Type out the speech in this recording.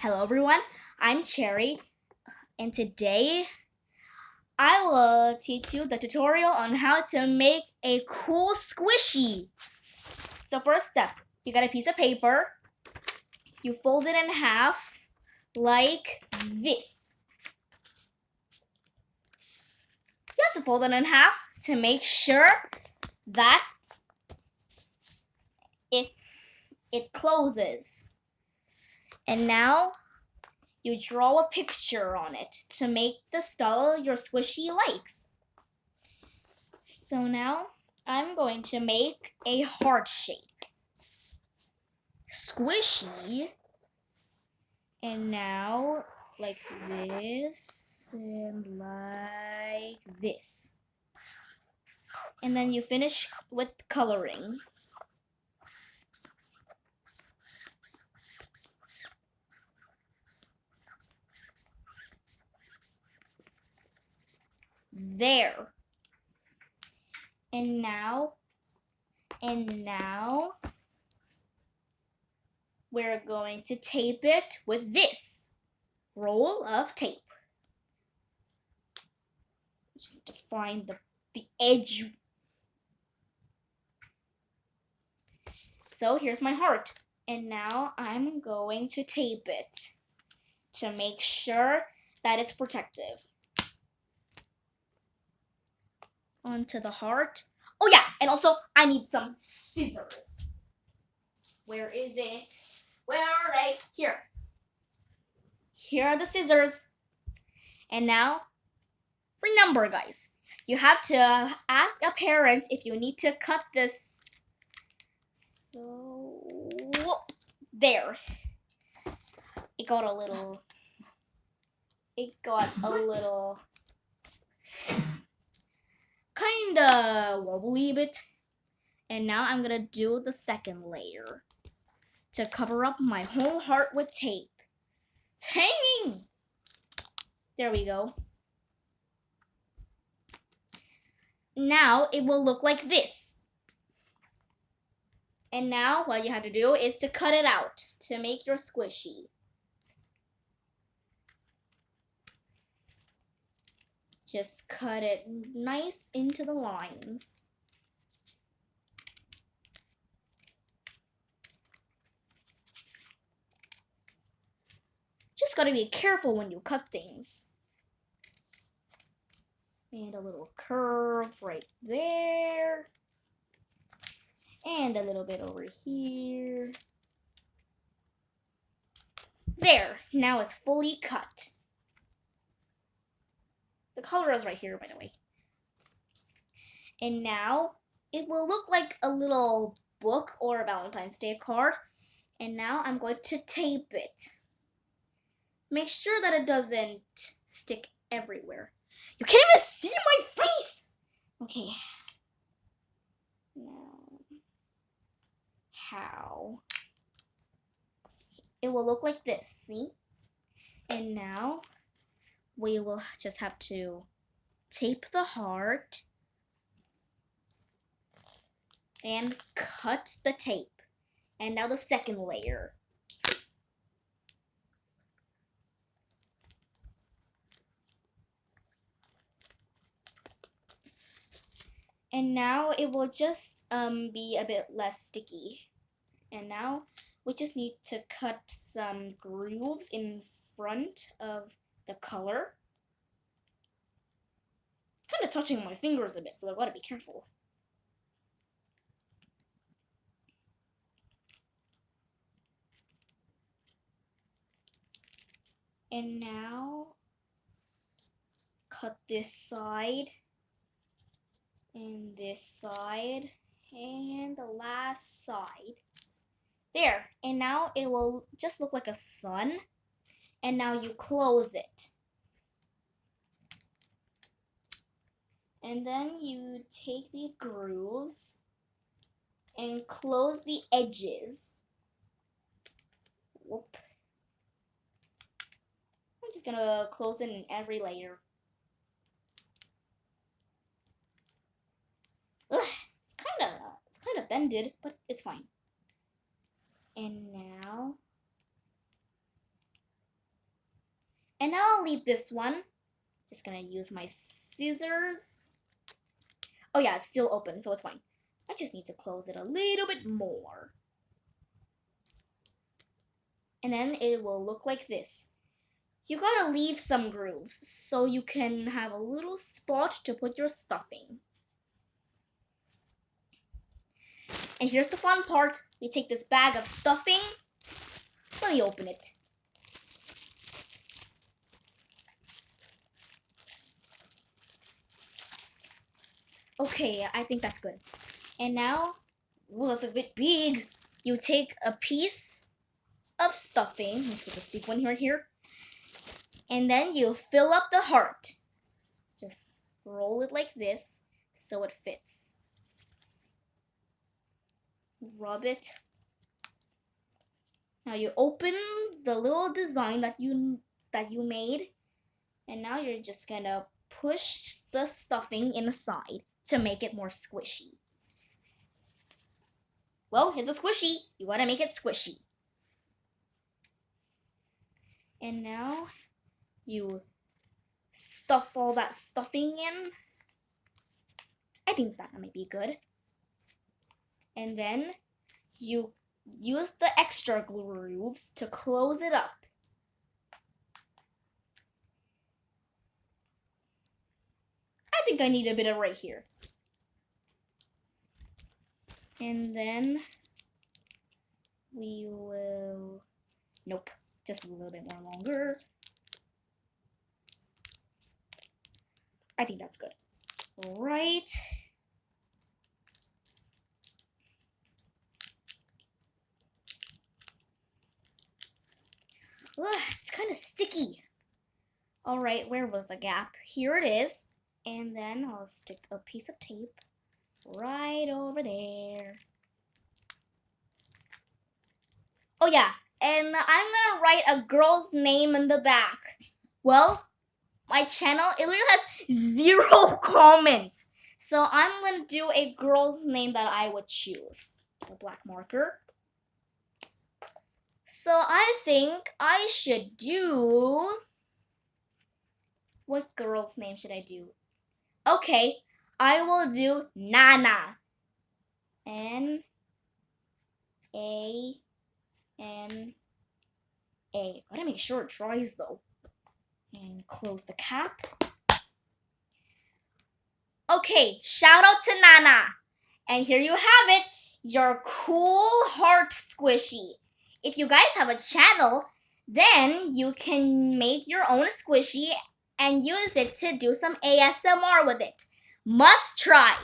Hello everyone, I'm Cherry, and today I will teach you the tutorial on how to make a cool squishy. So first step, you got a piece of paper, you fold it in half like this. You have to fold it in half to make sure that it closes. And now you draw a picture on it to make the style your squishy likes. So now I'm going to make a heart shape. Squishy. And now like this and like this. And then you finish with coloring. There. And now we're going to tape it with this roll of tape. Just to find the edge. So here's my heart. And now I'm going to tape it to make sure that it's protective. Onto the heart. Oh yeah, and also I need some scissors. Where is it? Where are they? Here. Here are the scissors. And now, remember guys, you have to ask a parent if you need to cut this. So, there. It got a little kinda wobbly bit. And now I'm gonna do the second layer to cover up my whole heart with tape. It's hanging! There we go. Now it will look like this. And now what you have to do is to cut it out to make your squishy. Just cut it nice into the lines. Just gotta be careful when you cut things. And a little curve right there. And a little bit over here. There, now it's fully cut. The color is right here, by the way. And now it will look like a little book or a Valentine's Day card. And now I'm going to tape it. Make sure that it doesn't stick everywhere. You can't even see my face! Okay. Now, how? It will look like this, see? And now we will just have to tape the heart and cut the tape. And now the second layer. And now it will just be a bit less sticky. And now we just need to cut some grooves in front of the color. It's kind of touching my fingers a bit, so I gotta be careful. And now cut this side and this side and the last side. There, and now it will just look like a sun. And now you close it. And then you take the grooves and close the edges. Whoop. I'm just gonna close it in every layer. Ugh, it's kind of bended, but it's fine. And now And now I'll leave this one. Just gonna use my scissors. Oh yeah, it's still open, so it's fine. I just need to close it a little bit more. And then it will look like this. You gotta leave some grooves so you can have a little spot to put your stuffing. And here's the fun part. We take this bag of stuffing. Let me open it. Okay, I think that's good. And now, ooh, that's a bit big. You take a piece of stuffing. Let's put this big one here. And then you fill up the heart. Just roll it like this so it fits. Rub it. Now you open the little design that you made, and now you're just gonna push the stuffing inside to make it more squishy. Well, it's a squishy. You gotta make it squishy. And now you stuff all that stuffing in. I think that might be good. And then you use the extra grooves to close it up. I think I need a bit of right here. And then we will, nope, just a little bit more longer. I think that's good. All right. Ugh, it's kind of sticky. All right, where was the gap? Here it is. And then I'll stick a piece of tape right over there. Oh yeah, and I'm gonna write a girl's name in the back. Well, my channel, it literally has 0 comments. So I'm gonna do a girl's name that I would choose. A black marker. So I think I should do... What girl's name should I do? Okay, I will do Nana. N-A-N-A. Gotta make sure it dries though. And close the cap. Okay, shout out to Nana. And here you have it, your cool heart squishy. If you guys have a channel, then you can make your own squishy and use it to do some ASMR with it. Must try!